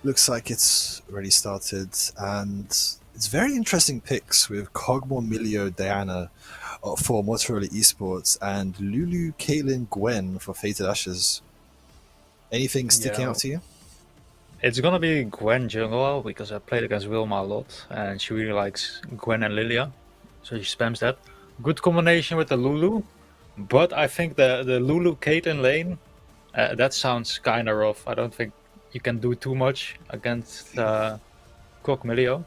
Looks like it's already started, and it's very interesting picks with Cogmore, Milio, Diana for Motorola Esports, and Lulu, Caitlyn, Gwen for Fated Ashes. Anything sticking Yeah, out to you? it's gonna be Gwen jungle because I played against Wilma a lot, and she really likes Gwen and Lilia, so she spams that. Good combination with the Lulu, but I think the Lulu Caitlyn lane that sounds kind of rough. I don't think you can do too much against Cog Milio,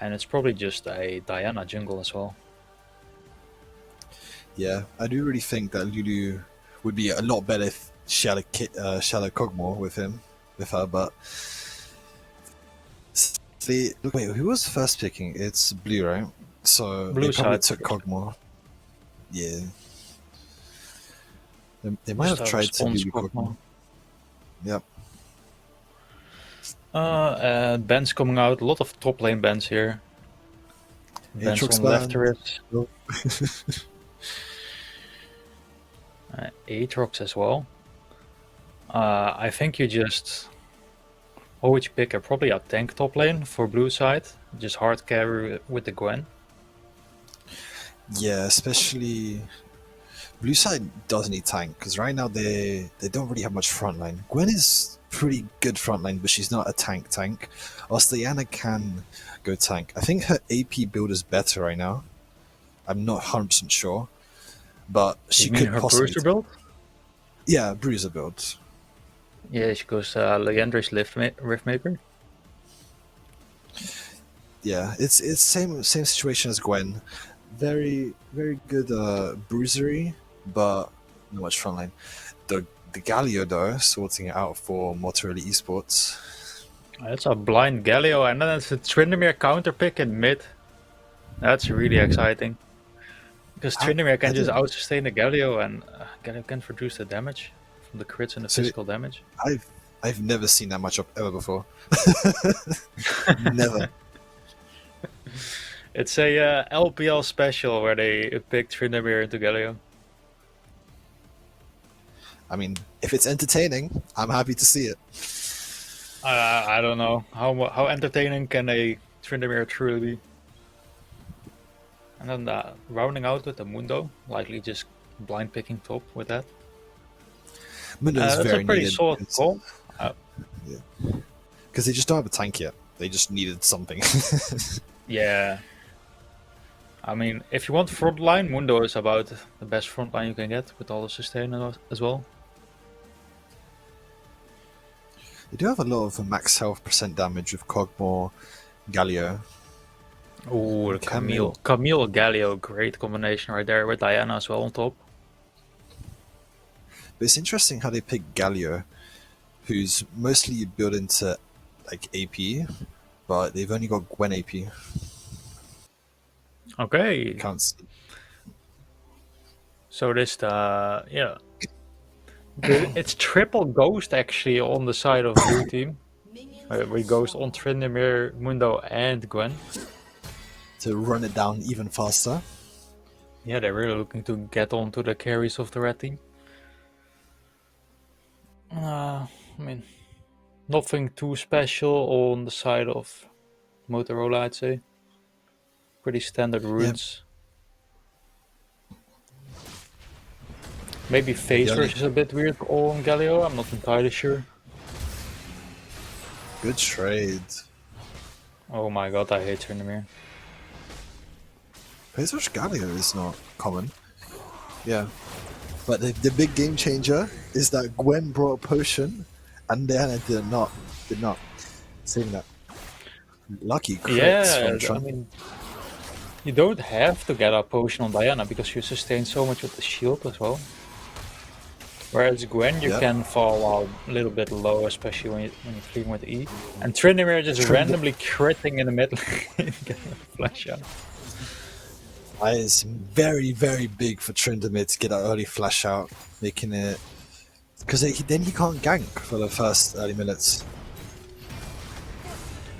and it's probably just a Diana jungle as well. Yeah, I do really think that Lulu would be a lot better if she had a Cogmore with her, but wait, who was first picking? It's Blue, right? So they Blue probably side, took Cogmore. Yeah, they might just have a tried to response Lulu Cogmore. Pokemon. Yep. Bans coming out. A lot of top lane bans here. Bans Aatrox on left band. turret. Aatrox as well. I think you just always pick probably a tank top lane for blue side. Just hard carry with the Gwen. Yeah, especially blue side does need tank because right now they don't really have much frontline. Gwen is pretty good frontline, but she's not a tank. Whilst Diana can go tank. I think her AP build is better right now. I'm not 100% sure, but she You mean could her possibly. bruiser build? Yeah, bruiser build. Yeah, she goes Legendry's Riftmaker. Yeah, it's same situation as Gwen. Very good bruisery, but not much frontline. The Galio though, sorting it out for Motorola Esports. That's a blind Galio, and then it's a Tryndamere counter pick in mid. That's really exciting. Because Tryndamere I can just didn't. out-sustain the Galio, and Galio can reduce the damage from the crits and the So physical damage. I've never seen that matchup ever before. Never. It's a LPL special where they pick Tryndamere into Galio. I mean, if it's entertaining, I'm happy to see it. I don't know how entertaining can a Tryndamere truly be. And then rounding out with the Mundo, likely just blind picking top with that. Mundo is That's a very pretty needed solid call. because they just don't have a tank yet. They just needed something. Yeah. I mean, if you want frontline, Mundo is about the best frontline you can get with all the sustain as well. They do have a lot of max health percent damage with Cogmore, Galio. Ooh, the Camille. Camille Galio, great combination right there with Diana as well on top. But it's interesting how they pick Galio, who's mostly built into like AP, but they've only got Gwen AP. Okay. Can't see. So this it's triple ghost actually on the side of blue team. We ghost on Tryndamere, Mundo, and Gwen. To run it down even faster. Yeah, they're really looking to get onto the carries of the red team. I mean, nothing too special on the side of Motorola, I'd say. Pretty standard runes. Yeah. Maybe Phase Rush is a bit weird on Galio, I'm not entirely sure. Good trade. Oh my god, I hate Tryndamere. Phase Rush Galio is not common. Yeah. But the big game changer is that Gwen brought a potion and Diana did not. Saying that. Lucky crits from I mean, you don't have to get a potion on Diana because you sustain so much with the shield as well. Whereas Gwen, you can fall a little bit low, especially when you're fleeing with E. And Tryndamere just randomly critting in the mid lane, getting a flash out. That is very, very big for Tryndamere to get that early flash out, making it... Because then he can't gank for the first early minutes.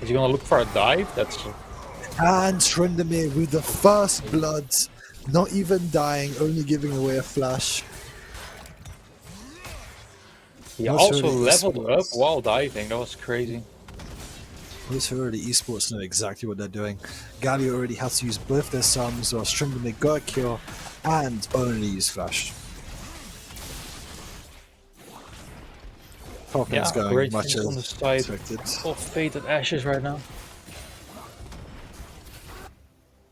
Is he gonna look for a dive? And Tryndamere with the first blood, not even dying, only giving away a flash. He also MOTOROLA leveled up ESPORTS. while diving. That was crazy. MOTOROLA ESPORTS know exactly what they're doing. Galio already has to use both their sums, or Strimbermid got a kill, and only use Flash. Falcon's going great much things as on the side expected. of Fated Ashes right now.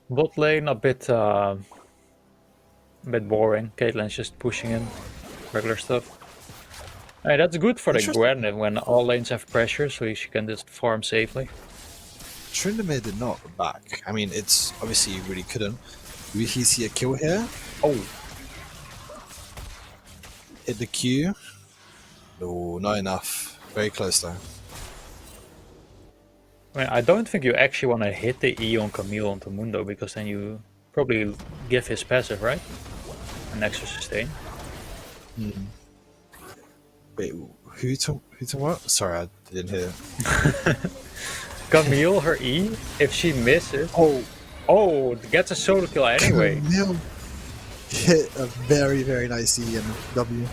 Bot lane a bit boring. Caitlyn's just pushing in regular stuff. Hey, that's good for the Interesting. Gwen when all lanes have pressure, so she can just farm safely. Tryndamere did not back. I mean, it's obviously he really couldn't. We see a kill here. Oh, Hit the Q. No, not enough. Very close though. I mean, I don't think you actually want to hit the E on Camille onto Mundo, because then you probably give his passive, right? An extra sustain. Wait, who to what? Sorry, I didn't hear. Camille, her E, if she misses, oh, gets a solo kill anyway. Camille hit a very, very nice E and W.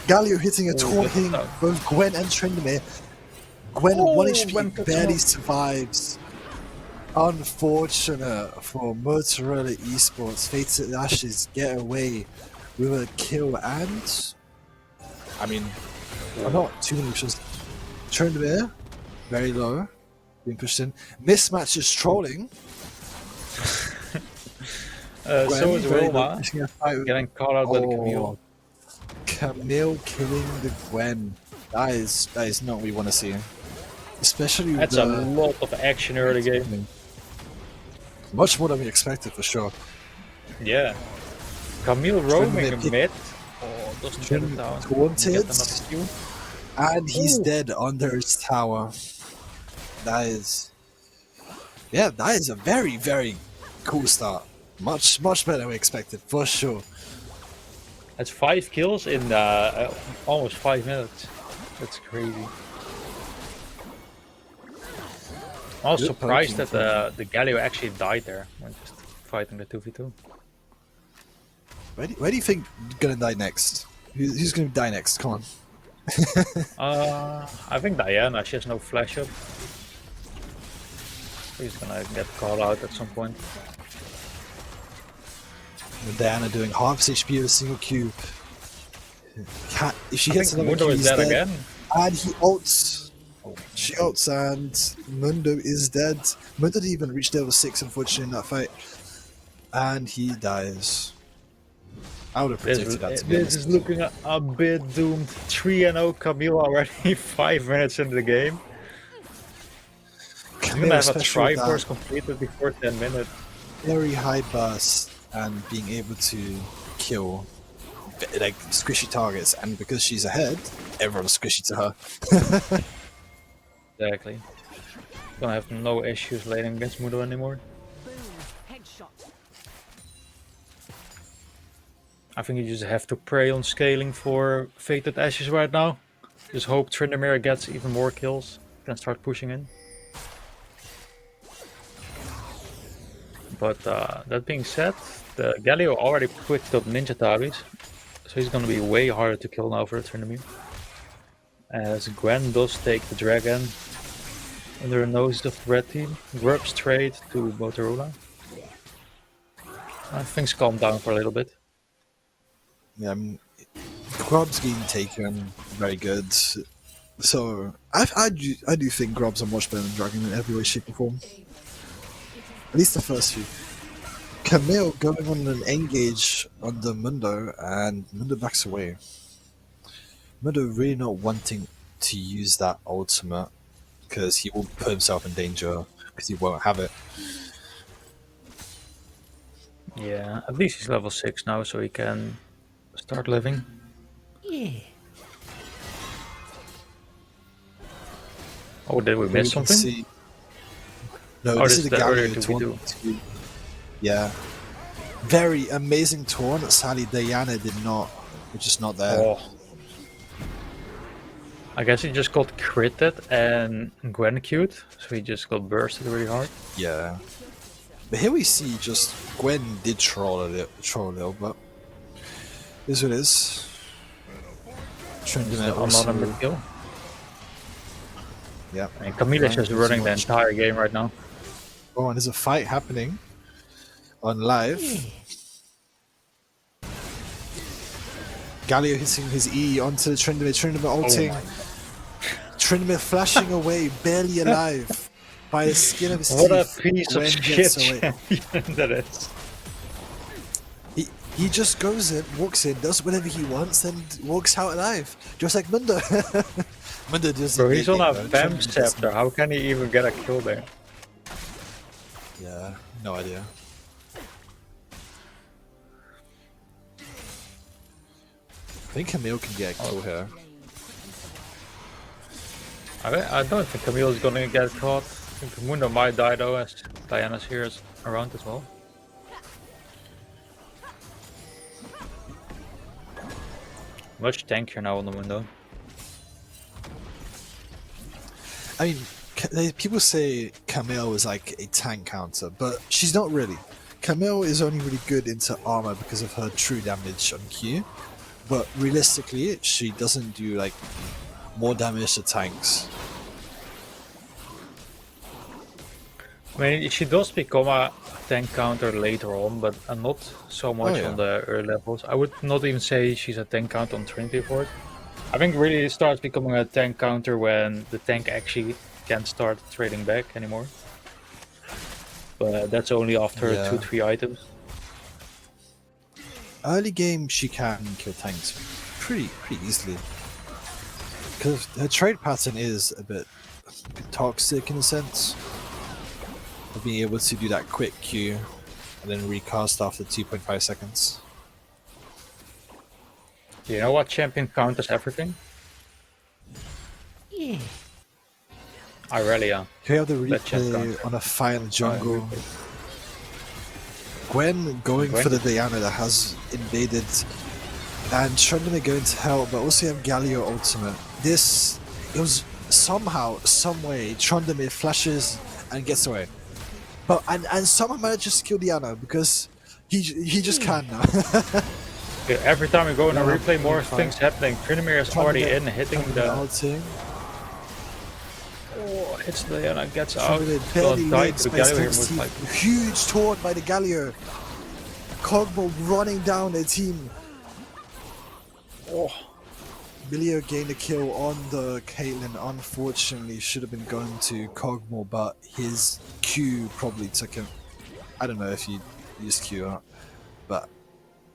Galio hitting a taunt, hitting both Gwen and Tryndamere. Gwen 1 HP Gwen cuts barely him off. survives. Unfortunate for Motorola Esports. Fated Ashes get away with a kill, and I mean, not too many options. Tryndamere, very low, being pushed in. Mismatch is trolling. So is very Wilma low, getting caught out by the Camille. Camille killing the Gwen. That is not what we want to see. Especially with That's a lot of action early game. Much more than we expected for sure. Yeah. Camille roaming Tryndamere mid. Oh, doesn't get it down. Taunted. Get another steal. And he's dead under his tower. That is a very, very cool start. Much better than we expected, for sure. That's 5 kills in almost 5 minutes. That's crazy. I was Good surprised poking that the Galio actually died there when just fighting the 2v2. Where do you think gonna die next? Who's gonna die next? Come on. I think Diana, she has no flash up. She's gonna get called out at some point. With Diana doing half HP with a single Q. If she I gets think another Mundo Q, is he's dead dead. again. And he ults. She ults and Mundo is dead. Mundo didn't even reach level 6, unfortunately, in that fight. And he dies. I would have predicted that, to be This is honest. looking a bit doomed. 3-0 Camille already 5 minutes into the game. He's gonna have a Triforce completed before 10 minutes. Very high burst and being able to kill like squishy targets, and because she's ahead, everyone's squishy to her. Exactly. Gonna have no issues laning against Mudo anymore. I think you just have to pray on scaling for Fated Ashes right now. Just hope Tryndamere gets even more kills, then start pushing in. But that being said, the Galio already picked up Ninja Tabis, so he's gonna be way harder to kill now for the Tryndamere. As Gwen does take the dragon under the noses of the red team, grubs trade to MOTOROLA. Things calm down for a little bit. Yeah, Grob's being taken very good. So I do think Grobs are much better than Dragon in every way, shape, or form. At least the first few. Camille going on an engage on the Mundo, and Mundo backs away. Mundo really not wanting to use that ultimate because he will put himself in danger because he won't have it. Yeah, at least he's level 6 now, so he can start living. Yeah. Oh, did we miss something? See... No, Oh, this is the earlier Galio 2v2. taunt. Yeah. Very amazing taunt. Sadly, Diana did not. We're just not there. Oh. I guess he just got critted and Gwen queued, so he just got bursted really hard. Yeah. But here we see just Gwen did troll a little, but it is what it is. Tryndamere Another also. mid kill. Yeah. And Camille's just running the entire game right now. Oh, and there's a fight happening on live. Galio hitting his E onto the Tryndamere. Tryndamere ulting. Tryndamere flashing away, barely alive. By the skin of his What teeth. a piece Gwen of gets shit away. champion that is. He just goes in, walks in, does whatever he wants, and walks out alive. Just like Mundo. Mundo does. Bro, he's on a vamp scepter. How can he even get a kill there? Yeah, no idea. I think Camille can get a kill here. I don't think Camille is gonna get caught. I think Mundo might die though, as Diana's here is around as well. Much tankier now on the Mundo. I mean, people say Camille is like a tank counter, but she's not really. Camille is only really good into armor because of her true damage on Q, but realistically, she doesn't do like more damage to tanks. I mean, she does become a tank counter later on, but not so much on the early levels. I would not even say she's a tank counter on Trinity Fort. I think really it starts becoming a tank counter when the tank actually can't start trading back anymore. But that's only after 2-3 items. Early game, she can kill tanks pretty easily. Because her trade pattern is a bit toxic in a sense. Of being able to do that quick Q and then recast after 2.5 seconds. You know what champion counters everything? Irelia. Here we have the replay on a final jungle. Gwen going for the Diana that has invaded, and Tryndamere going to help, but also you have Galio ultimate. It was somehow, some way, Tryndamere flashes and gets away. But and somehow manages to kill Diana because he just can now. Yeah, every time we go in a replay, more things happening. Tryndamere is already in, hitting the ulting. Oh, hits Diana, gets out. Barely died to Galio here with like huge taunt by the Galio. Cogbo running down their team. Oh. Milio gained a kill on the Caitlyn. Unfortunately, should have been going to Cogmo, but his Q probably took him. I don't know if he used Q or not, but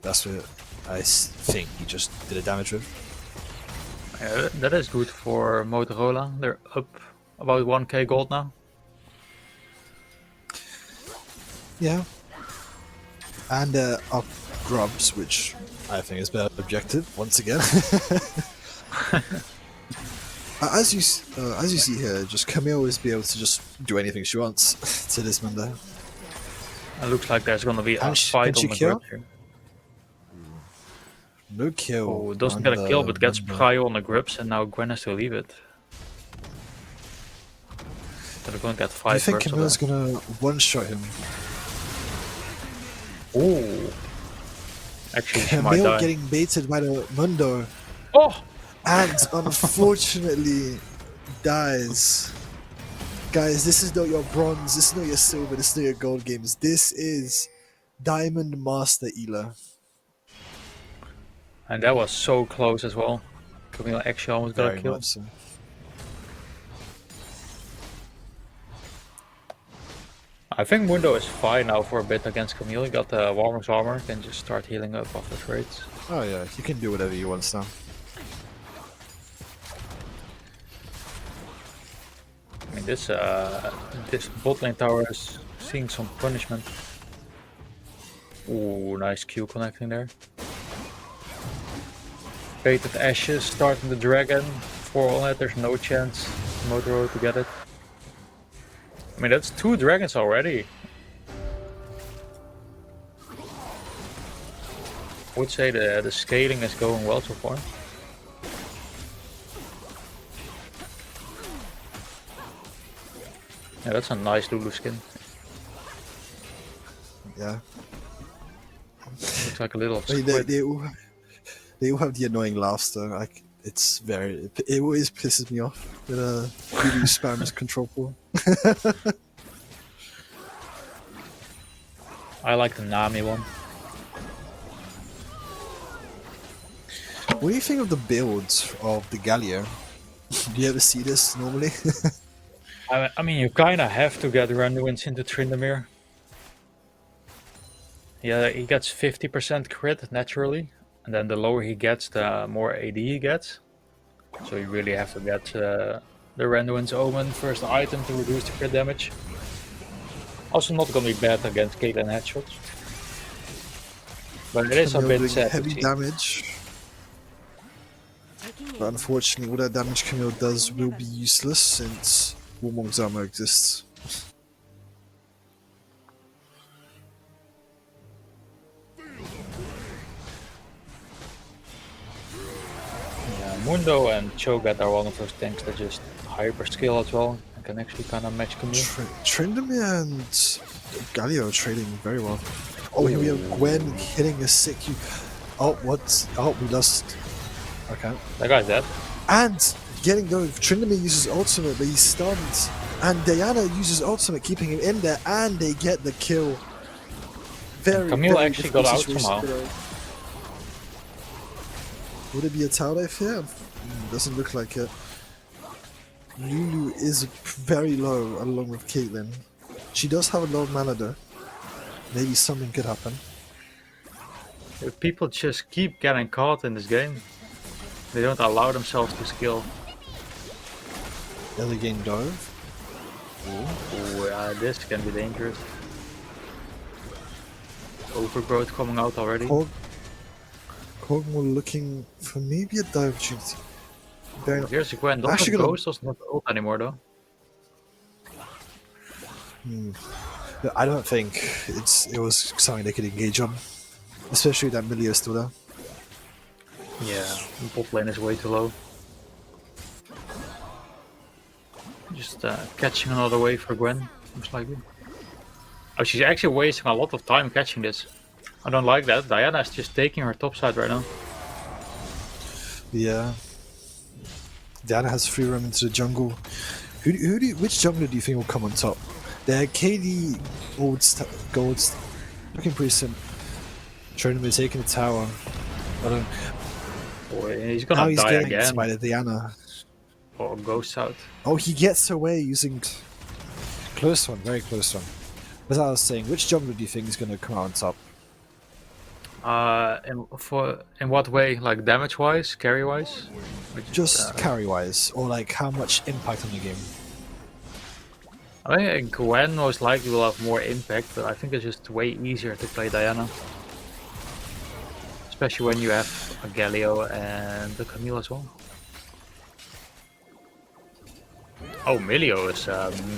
that's what I think he just did a damage with. Yeah, that is good for Motorola. They're up about 1k gold now. Yeah. And up grubs, which I think is better objective once again. As you see here, just Camille is be able to just do anything she wants to this Mundo. It looks like there's gonna be a fight on the grip here. No kill. Oh, doesn't get a kill, but gets Prio on the grips, and now Gwen has to leave it. So they're gonna get 5. Do you think Camille's gonna one-shot him? Oh. Actually, Camille getting baited by the Mundo. Oh! And unfortunately dies. Guys, this is not your bronze, this is not your silver, this is not your gold games. This is Diamond Master Ela. And that was so close as well. Camille actually almost got a kill. So. I think Mundo is fine now for a bit against Camille. He got the Warmer's armor, can just start healing up after trades. Oh yeah, he can do whatever he wants now. I mean, this bot lane tower is seeing some punishment. Ooh, nice Q connecting there. Fated Ashes starting the dragon. 4 on it, there's no chance Motorola to get it. I mean, that's 2 dragons already. I would say the scaling is going well so far. Yeah, that's a nice Lulu skin. Yeah. Looks like a little they all have the annoying laughter. Like It's very. It always pisses me off when Lulu spams control pool. I like the Nami one. What do you think of the builds of the Galio? Do you ever see this normally? I mean, you kind of have to get Randuin's into Tryndamere. Yeah, he gets 50% crit naturally, and then the lower he gets, the more AD he gets. So you really have to get the Randuin's Omen first item to reduce the crit damage. Also not gonna be bad against Caitlyn headshots. But it is a Camille bit doing sad to heavy see. damage. But unfortunately, all that damage Camille does will be useless since Warmong's armor exists. Yeah, Mundo and Cho'Gath are one of those tanks that just hyper skill as well and can actually kind of match Camille. Tryndamere and Galio are trading very well. Oh, here we have Gwen hitting a sick. Oh, what? Oh, we lost. Okay. That guy's dead. And getting going. Tryndamere uses ultimate, but he's stunned. And Diana uses ultimate, keeping him in there, and they get the kill. Camille very actually got difficult out situation. somehow. Would it be a tower dive here? Doesn't look like it. Lulu is very low along with Caitlyn. She does have a low mana though. Maybe something could happen. If people just keep getting caught in this game, they don't allow themselves to skill. Early game dive. Ooh, yeah, this can be dangerous. Overgrowth coming out already. Kog'Maw looking for maybe a dive opportunity. Very Here's a Gwen. Doesn't Actually have gonna- Ghost, doesn't have ult anymore though. No, I don't think it was something they could engage on. Especially that Millia is still there. Yeah, bot lane is way too low. Just catching another wave for Gwen, most likely. Oh, she's actually wasting a lot of time catching this. I don't like that. Diana is just taking her top side right now. Yeah. Diana has free roam into the jungle. Which jungler do you think will come on top? The KD Gold's looking pretty sim. Tryndamere taking the tower. I don't. Boy, he's Now gonna he's die getting again. by the Diana. Or Ghost out. Oh, he gets away using close one, very close one. As I was saying, which jungler do you think is going to come out on top? In what way? Like damage wise, carry wise? Just carry wise, or like how much impact on the game? I think Gwen most likely will have more impact, but I think it's just way easier to play Diana. Especially when you have a Galio and the Camille as well. Oh, Milio is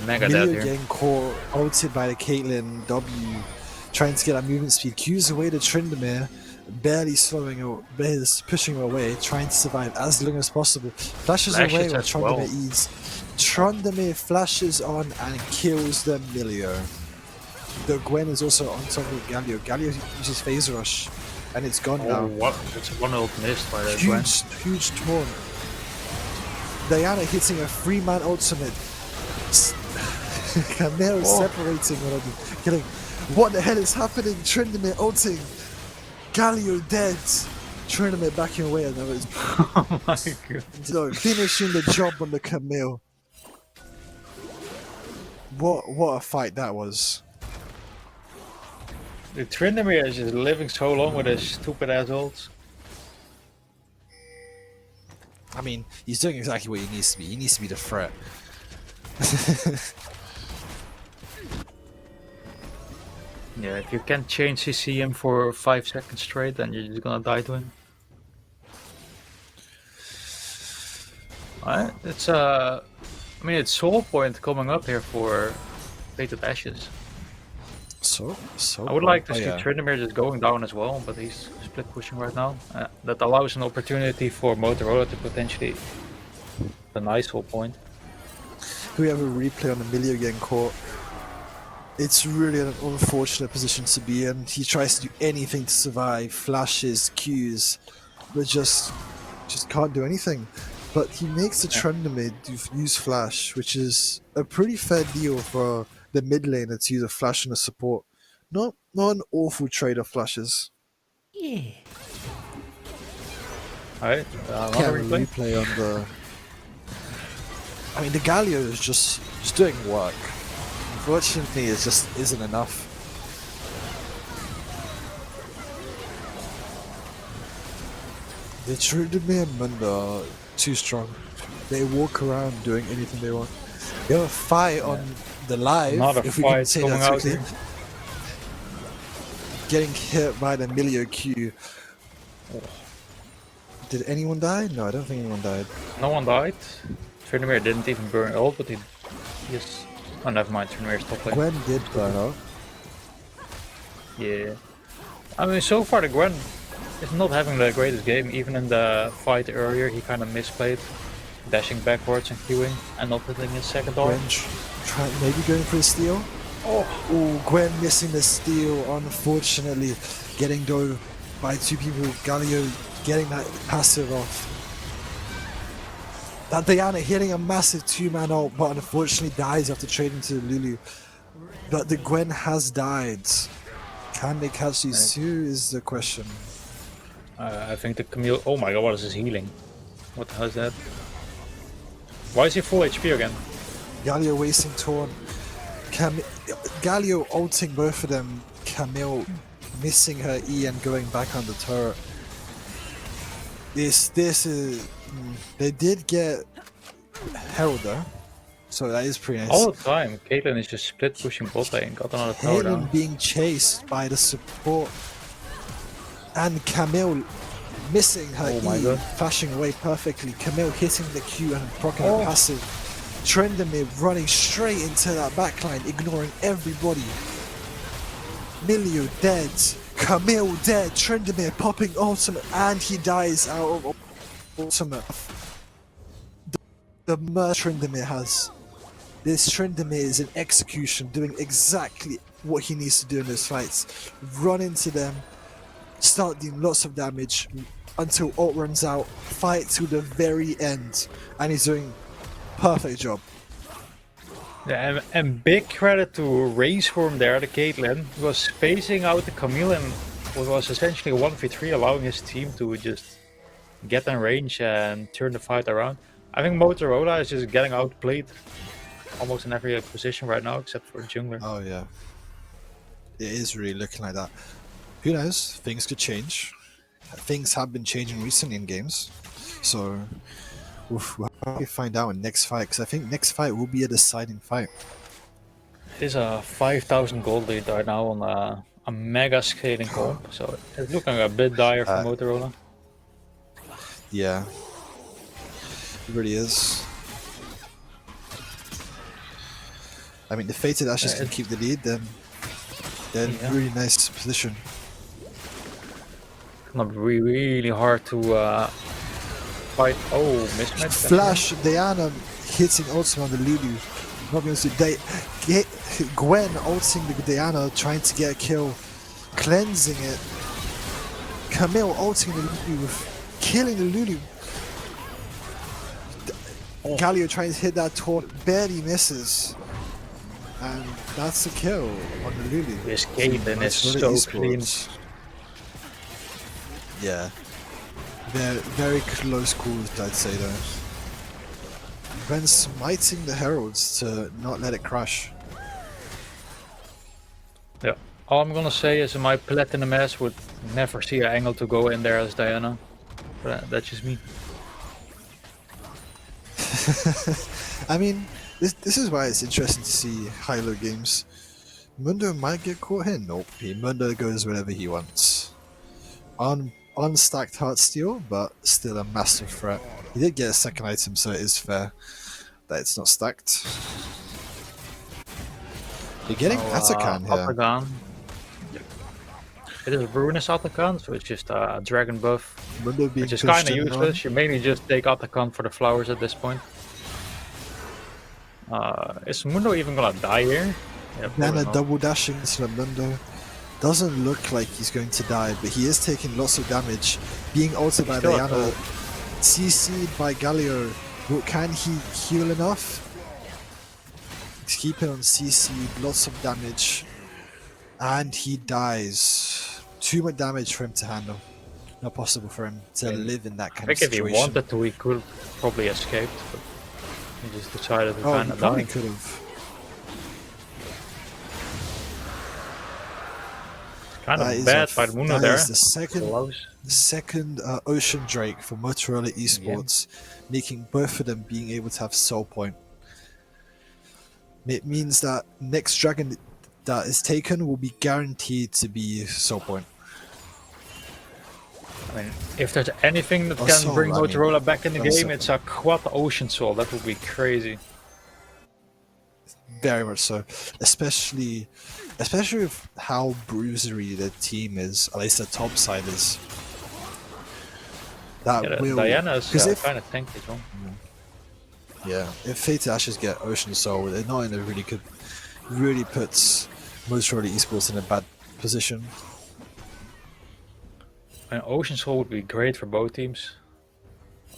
mega dead Millia here. getting caught, ulted by the Caitlyn W, trying to get that movement speed. Q's away to Tryndamere, barely pushing her away, trying to survive as long as possible. Flashes away Flashes when as well. Tryndamere eats. Tryndamere flashes on and kills the Milio. The Gwen is also on top of Galio. Galio uses phase rush, and it's gone Oh, now. what? It's one ult missed by the Gwen. Huge taunt. Diana hitting a 3-man ultimate. Camille separating one of them. Killing. What the hell is happening? Tryndamere ulting. Galio dead. Tryndamere backing away and it's Oh my god. finishing the job on the Camille. What a fight that was. The Tryndamere is just living so long with his stupid ass ults. I mean, he's doing exactly what he needs to be. He needs to be the threat. Yeah, if you can't change CCM for 5 seconds straight, then you're just gonna die to him. Alright, it's I mean, it's Soul Point coming up here for Fated Ashes. So I would like to see yeah. Tryndamere just going down as well, but he's split pushing right now. That allows an opportunity for Motorola to potentially a nice Soul Point. We have a replay on Emilio getting caught. It's really an unfortunate position to be in. He tries to do anything to survive, flashes, Qs, but just just can't do anything. But he makes the trend mid use flash, which is a pretty fair deal for the mid laner to use a flash and a support. Not an awful trade of flashes. Alright, Can't another replay. replay on the. I mean, the Galio is just doing work. Unfortunately, it just isn't enough. The Trudemir and Munda are too strong. They walk around doing anything they want. They have a fight on the live, Not a if we can fight say coming that out quickly. here. Getting hit by the Milio Q. Did anyone die? No, I don't think anyone died. No one died. Trinimir didn't even burn ult, but he just... Oh, never mind, Trinimir's top lane. Gwen did burn out. Yeah. I mean, so far the Gwen is not having the greatest game. Even in the fight earlier, he kind of misplayed. Dashing backwards and queuing and not hitting his second arm. Gwen maybe going for a steal? Oh, Gwen missing the steal, unfortunately. Getting dove by two people. Galio getting that passive off. That Diana hitting a massive two-man ult, but unfortunately dies after trading to Lulu. But the Gwen has died. Can they catch these two is the question. I think the Camille... Oh my god, what is his healing? What the hell is that? Why is he full HP again? Galio wasting Taunt. Galio ulting both of them. Camille missing her E and going back on the turret. This is... They did get Herald though, so that is pretty nice. All the time, Caitlyn is just split pushing bot lane, got another tower down. Caitlyn being chased by the support, and Camille missing her E, flashing away perfectly. Camille hitting the Q and proccing a passive. Trendemir running straight into that backline, ignoring everybody. Milio dead, Camille dead, Trendemir popping ultimate, and he dies out of ultimate. The merch Trendemir has. This Trendemir is in execution, doing exactly what he needs to do in those fights. Run into them, start doing lots of damage until ult runs out, fight to the very end, and he's doing perfect job. Yeah, and big credit to Rainsworm there, the Caitlyn, who was spacing out the Camille and was essentially a 1v3, allowing his team to just get in range and turn the fight around. I think Motorola is just getting outplayed almost in every position right now, except for jungler. Oh yeah, it is really looking like that. Who knows? Things could change. Things have been changing recently in games, so we'll probably find out in next fight. Because I think next fight will be a deciding fight. It is a 5,000 gold lead right now on a mega scaling comp, so it's looking a bit dire for Motorola. Yeah, it really is. I mean, the Fated Ashes can keep the lead, then they're in a really nice position. Not really hard to fight. Oh, mismatch. Flash, Diana hitting ultimate on the Lulu. Not going to Gwen ulting the Diana, trying to get a kill, cleansing it. Camille ulting the Lulu, killing the Lulu. Galio trying to hit that taunt, barely misses. And that's a kill on the Lulu. This Caitlyn is so clean. Yeah. They're very close calls, I'd say though. Gwen smiting the Heralds to not let it crash. Yeah. All I'm gonna say is my Platinum S would never see an angle to go in there as Diana. But that's just me. I mean, this is why it's interesting to see high-low games. Mundo might get caught here. Nope. Mundo goes wherever he wants. Unstacked Heartsteel, but still a massive threat. He did get a second item, so it is fair that it's not stacked. You're getting Atakan here. Atakan. It is Ruinous Atakan, so it's just a dragon buff, which is kind of useless. You mainly just take Atakan for the flowers at this point. Is Mundo even gonna die here? Yeah, then a double dashing into Mundo. Doesn't look like he's going to die, but he is taking lots of damage. Being ulted by Diana. CC'd by Galio. But can he heal enough? He's keeping on CC, lots of damage. And he dies. Too much damage for him to handle. Not possible for him to live in that I kind think of if he situation. wanted to, he could probably escape, but he just decided to Oh, kind he of probably die. could have. Kind That of is bad by the Mundo that there. is the Close. second Ocean Drake for Motorola Esports, making both of them being able to have Soul Point. It means that next dragon that is taken will be guaranteed to be Soul Point. I mean, if there's anything that Or can Soul, bring I mean. Motorola back in the Or game, Soul. it's a quad Ocean Soul. That would be crazy. Very much so, especially with how bruisery the team is, at least the top side is. That Yeah, will Diana is because if kind of tanky as well. if Fated Ashes get Ocean Soul, they're not in a really good, really puts Motorola Esports in a bad position. And Ocean Soul would be great for both teams.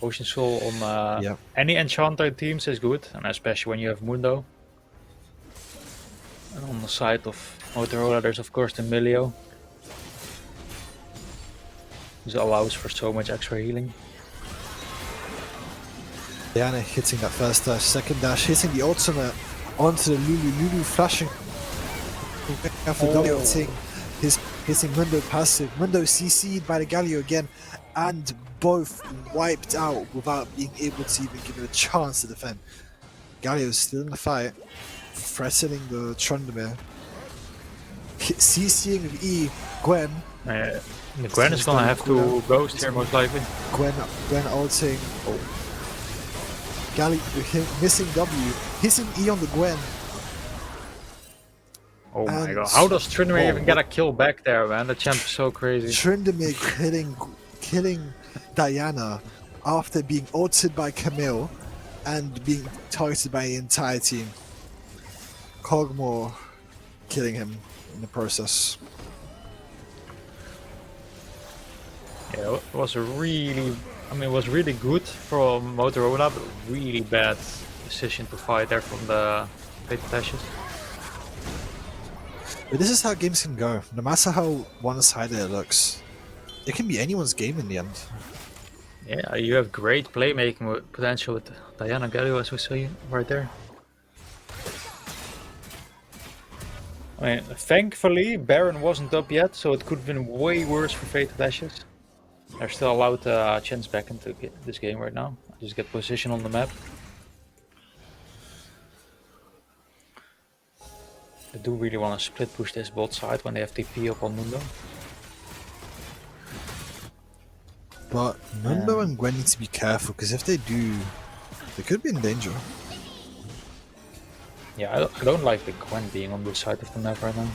Ocean Soul on Yeah. any Enchanter teams is good, and especially when you have Mundo. And on the side of Motorola, there's of course the Milio. This allows for so much extra healing. Diana hitting that first dash, second dash, hitting the ultimate onto the Lulu. Lulu flashing. After Galio hitting Mundo passive. Mundo CC'd by the Galio again, and both wiped out without being able to even give it a chance to defend. Galio's still in the fight, threatening the Trundamere. CCing with E, Gwen. The Gwen is gonna have to ghost here most likely. Gwen ulting. Galio missing W, hitting E on the Gwen. Oh my And- god, how does Trundamere Oh, even get a kill back there, man? The champ is so crazy. Trundamere killing Diana after being ulted by Camille and being targeted by the entire team. Cogmore killing him in the process. Yeah, it was a really, it was really good from Motorola, but really bad decision to fight there from the Fated Ashes. But this is how games can go. No matter how one-sided it looks, it can be anyone's game in the end. Yeah, you have great playmaking potential with Diana Galio, as we see right there. I mean, thankfully, Baron wasn't up yet, so it could have been way worse for Fated Ashes. They're still allowed chance back into this game right now. Just get position on the map. They do really want to split push this bot side when they have TP up on Mundo. But Mundo and Gwen need to be careful, because if they do, they could be in danger. Yeah, I don't like the Gwen being on this side of the map right now.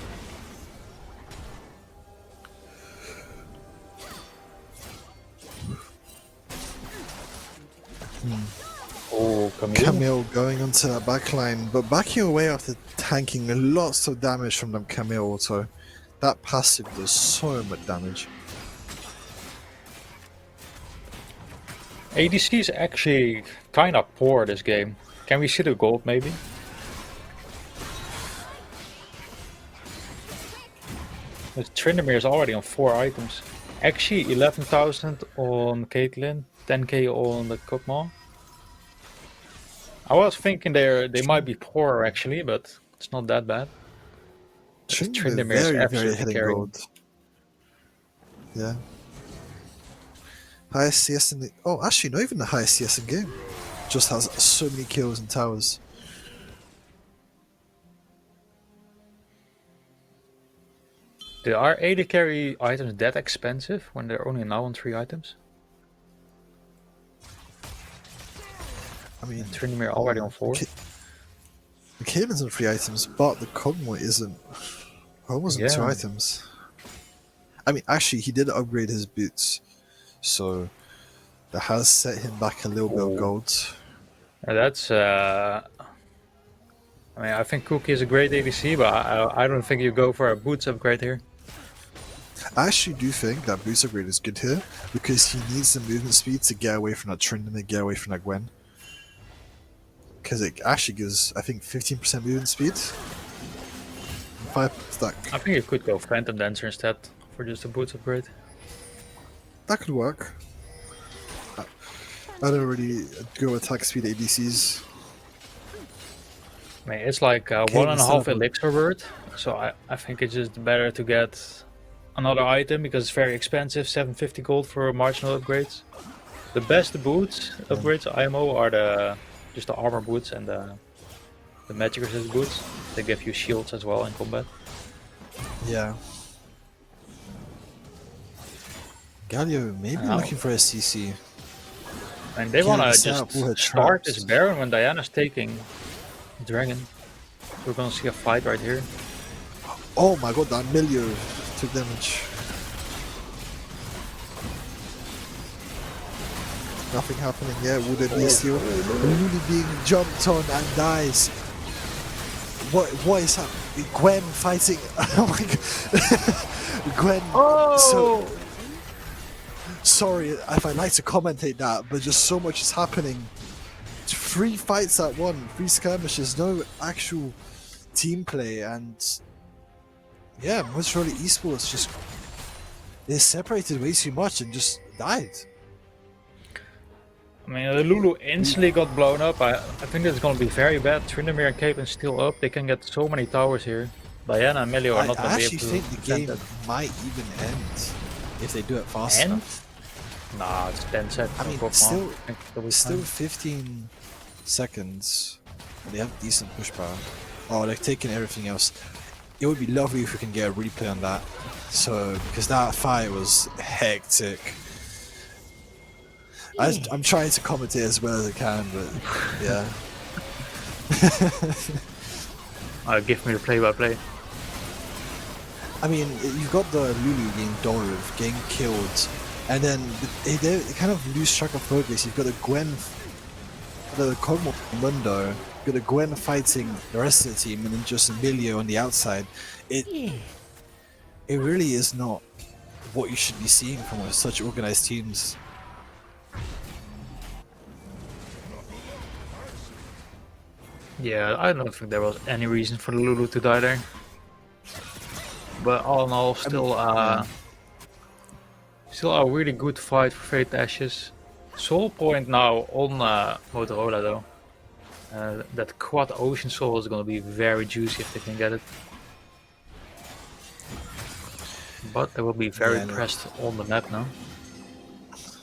Oh, Camille going onto that backline, but backing away after tanking lots of damage from them Camille auto. That passive does so much damage. ADC is actually kind of poor this game. Can we see the gold maybe? The Trindamere is already on 4 items. Actually 11,000 on Caitlyn, 10k on the Kog'Maw. I was thinking they might be poor actually, but it's not that bad. Trindamere is Very absolutely hitting carrying. gold. Yeah. Highest CS in the... Oh, actually, not even the highest CS in game. Just has so many kills and towers. Are AD carry items that expensive when they're only now on 3 items? I mean, Trindamere already on 4. the Caitlyn's on 3 items, but the Kog'Maw isn't. Kog'Maw's on 2 Yeah. items. I mean, actually, he did upgrade his boots, so that has set him back a little bit of gold. That's I think Cookie is a great ADC, but I don't think you go for a boots upgrade here. I actually do think that boost upgrade is good here because he needs the movement speed to get away from that Trinity and get away from that Gwen. Because it actually gives, I think, 15% movement speed. 5 stack. I think you could go Phantom Dancer instead for just a boots upgrade. That could work. I don't really go attack speed ADCs. I mean, it's like Okay, 1.5 instead of- elixir word, so I think it's just better to get another item because it's very expensive, 750 gold for marginal upgrades. The best boots upgrades IMO are just the armor boots and the magic resist boots. They give you shields as well in combat. Yeah. Galio maybe Oh. looking for a CC. And they Yeah, wanna set up all her just start traps. this Baron when Diana's taking Dragon. We're gonna see a fight right here. Oh my god, that Milio took damage. Nothing happening yet. Would it be a steal? Lulu being jumped on and dies. What is happening? Gwen fighting. Oh my god. Gwen. So sorry if I like to commentate that, but just so much is happening. 3 fights at one, 3 skirmishes, no actual team play, and yeah, MOTOROLA esports just they separated way too much and just died. I mean, the Lulu instantly got blown up. I think that's gonna be very bad. Tryndamere and Caitlyn still up. They can get so many towers here. Diana and Melio are I not gonna be actually able to think the defend game that. might even end if they do it fast End? enough. Nah, it's 10 seconds. I mean, Pokemon. still- I think it'll be Still fine. 15 seconds. And they have decent push power. Oh, they're taking everything else. It would be lovely if we can get a replay on that. So, because that fight was hectic. I'm trying to commentate as well as I can, but yeah. Give me the play-by-play. I mean, you've got the Lulu getting Dolov, getting killed, and then they kind of lose track of focus. You've got the Gwen, the Cosmo Mundo, you've got the Gwen fighting the rest of the team, and then just Emilio on the outside. It really is not what you should be seeing from such organized teams. Yeah, I don't think there was any reason for the Lulu to die there. But all in all, still still a really good fight for Fate Ashes. Soul point now on Motorola though. That quad Ocean Soul is gonna be very juicy if they can get it. But they will be very Yeah, I know. pressed on the map now.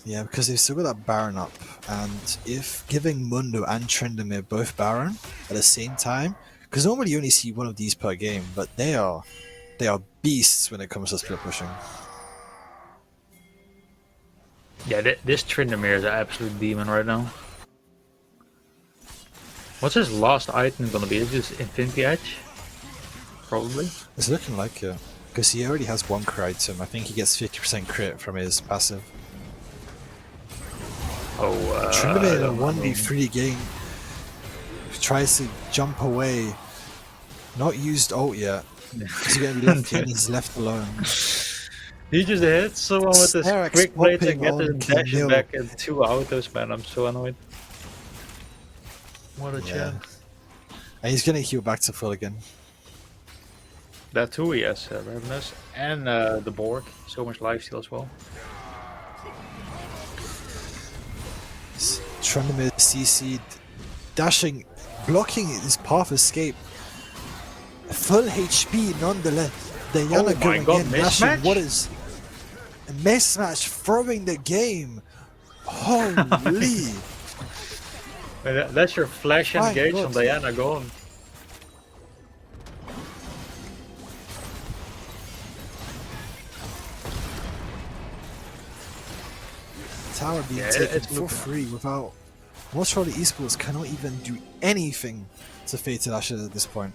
Yeah, because they've still got that Baron up, and if giving Mundo and Tryndamere both Baron at the same time, because normally you only see one of these per game, but they are beasts when it comes to split pushing. Yeah, this Tryndamere is an absolute demon right now. What's his last item gonna be? Is it just Infinity Edge? Probably. It's looking like it, because he already has one crit item. I think he gets 50% crit from his passive. Tryndamere in a 1v3 game tries to jump away, not used ult yet. He's going to be left here and he's left alone. He just hit someone with his Sterex quick blade and popping get on his dash Camille. back in 2 autos, man. I'm so annoyed. What a Yeah. chance. And he's going to heal back to full again. That too, yes, Ravenous. And the Borg. So much lifesteal as well. Tryndamere CC'd, dashing, blocking his path escape. Full HP nonetheless. Diana Oh my going God, in, dashing. mismatch? What is a mismatch? Throwing the game. Holy! That's your flash My engage God. on Diana gone. Tower being Yeah, taken it's for looking- free without. MOTOROLA esports cannot even do anything to FATED Ashes at this point.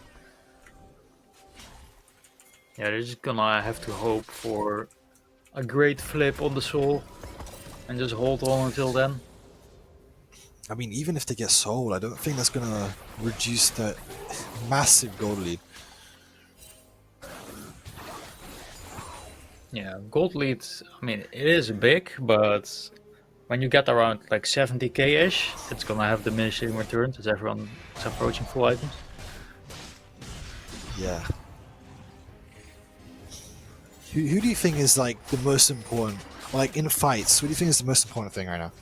Yeah, they're just gonna have to hope for a great flip on the soul and just hold on until then. I mean, even if they get Soul, I don't think that's gonna reduce the massive gold lead. Yeah, gold lead. I mean, it is big, but when you get around like 70k ish, it's gonna have diminishing returns as everyone is approaching full items. Yeah. Who do you think is like the most important? Like in fights, what do you think is the most important thing right now?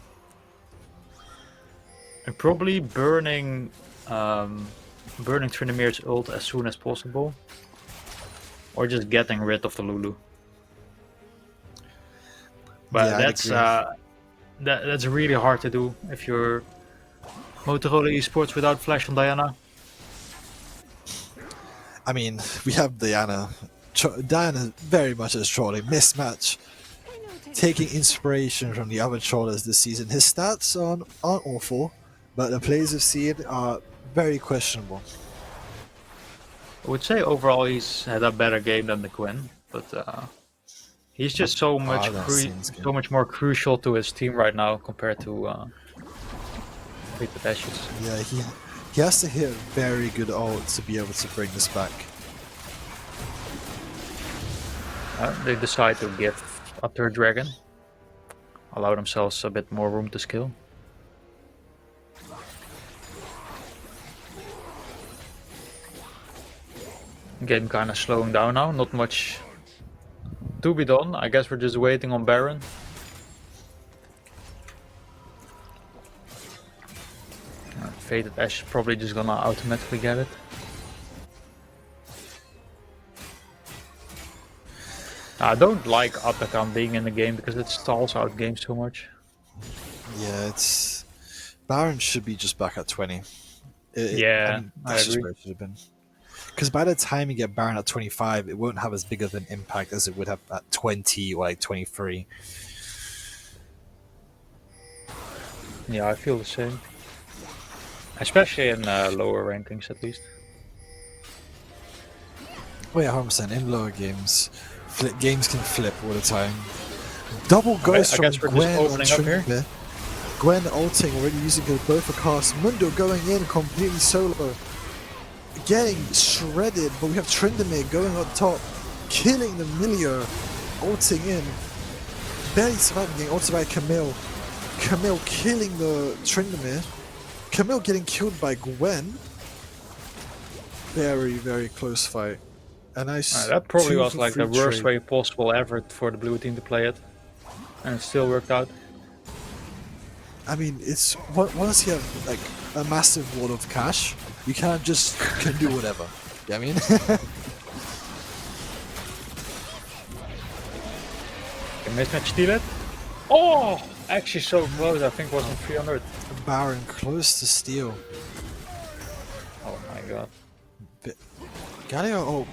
And probably burning Trinimir's ult as soon as possible, or just getting rid of the Lulu. But Yeah, I'd agree. that's really hard to do if you're Motorola esports without Flash on Diana. I mean, we have Diana. Diana very much as trolling. Mismatch. Taking inspiration from the other trollers this season. His stats aren't awful, but the plays we've seen are very questionable. I would say overall he's had a better game than the Gwen, but he's just so much Seems good. so much more crucial to his team right now compared to FATED Ashes. Yeah, he has to hit a very good ult to be able to bring this back. They decide to give up their dragon, allow themselves a bit more room to scale. Game kind of slowing down now, not much to be done. I guess we're just waiting on Baron. FATED Ash is probably just gonna automatically get it. I don't like Atacam being in the game because it stalls out games so much. Yeah, it's Baron should be just back at 20. Yeah, I that's just agree. where it should have been. Because by the time you get Baron at 25, it won't have as big of an impact as it would have at 20 or like 23. Yeah, I feel the same. Especially in lower rankings, at least. Oh yeah, 100%. In lower games, games can flip all the time. Double ghost I from guess we're just Gwen on opening up here. Trinity. Gwen ulting, already using both for cast. Mundo going in completely solo. Getting shredded, but we have Tryndamere going on top, killing the Milio, ulting in. Barely surviving, getting ulted by Camille. Camille killing the Tryndamere. Camille getting killed by Gwen. Very, very close fight. A nice That probably 2 was for like the 3 worst trade. way possible ever for the blue team to play it. And it still worked out. I mean, it's once you have like a massive wall of cash, you can't just can do whatever. You know what I mean? Can mismatch steal it? Oh! Actually so close, I think it was on 300. Baron close to steal. Oh my god. Galio,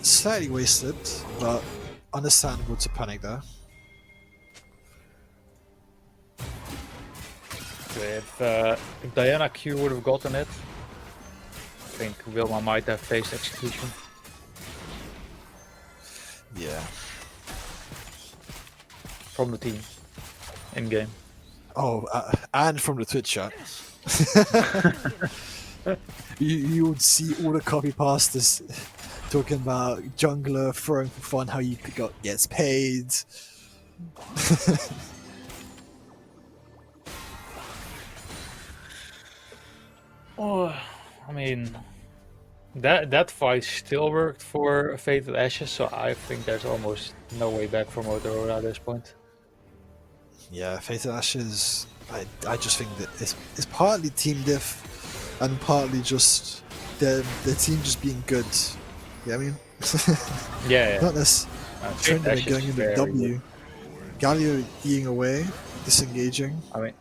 slightly wasted, but understandable to panic there. If Diana Q would have gotten it, I think Wilma might have faced execution. Yeah. From the team. In game. Oh, and from the Twitch chat. you would see all the copy pastors talking about jungler throwing for fun, how you gets paid. Oh, I mean, that fight still worked for FATED Ashes, so I think there's almost no way back for Motorola at this point. Yeah, FATED Ashes, I just think that it's partly team diff and partly just the team just being good. You know what I mean? Yeah. Not this trend FATED Ashes going is into very W. good. Galio eating away, disengaging. I mean,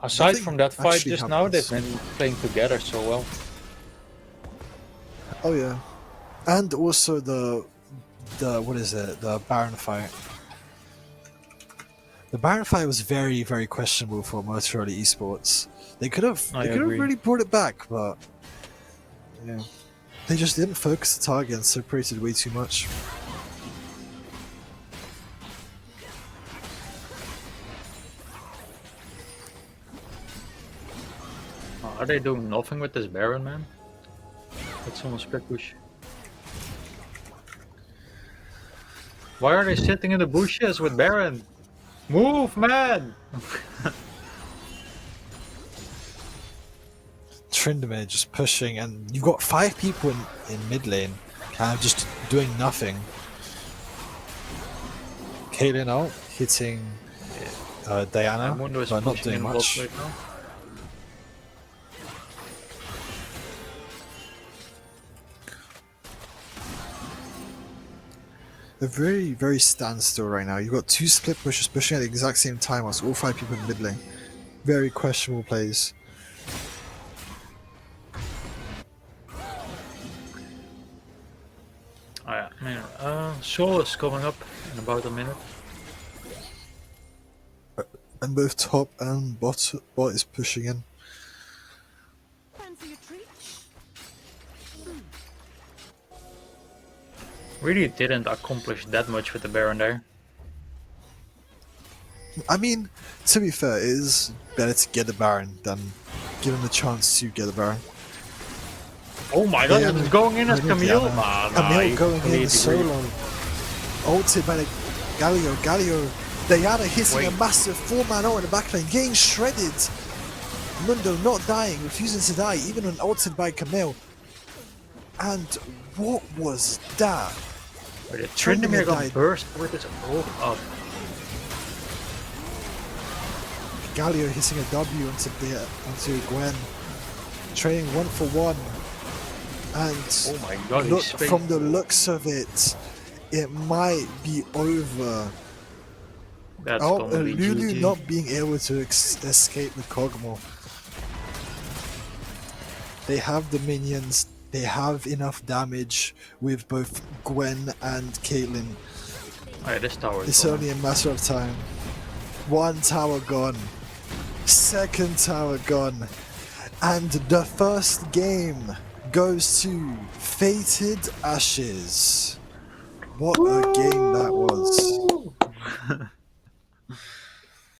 aside Nothing from that fight actually just now, they've happens. been playing together so well. Oh yeah, and also the what is it? The Baron fight. The Baron fight was very, very questionable for Motorola esports. They could have agree. really brought it back, but yeah, they just didn't focus the target and separated way too much. Are they doing nothing with this Baron, man? It's almost split push. Why are they sitting in the bushes with Baron? Move, man! Tryndamere just pushing, and you've got 5 people in mid lane, just doing nothing. Caitlyn out, hitting Diana, Mundo is but not pushing doing in bot much. right now. They're very, very standstill right now. You've got 2 split pushes pushing at the exact same time whilst all 5 people in mid lane. Very questionable plays. Oh yeah, Soul is coming up in about a minute. And both top and bot is pushing in. Fancy a treat? Really didn't accomplish that much with the Baron there. I mean, to be fair, it is better to get the Baron than give him the chance to get the Baron. Oh my god, Diana- it's going in as Diana- Camille? Camille going in completely solo. Ulted by the Galio. Diana hitting Wait. a massive 4-man ult in the backline, getting shredded. Mundo not dying, refusing to die, even when ulted by Camille. And what was that? But the Tryndamere Tryndamere got died. burst with his ult up. Galio hitting a W onto Gwen, trading 1-for-1, and Oh my god, look, he's space. from the looks of it, it might be over. That's Oh, gonna be Lulu GG. not being able to escape the Kog'Maw. They have the minions, they have enough damage with both Gwen and Caitlyn. Oh yeah, this tower is It's gone. only a matter of time. 1 tower gone, 2nd tower gone, and the first game goes to Fated Ashes. What a game that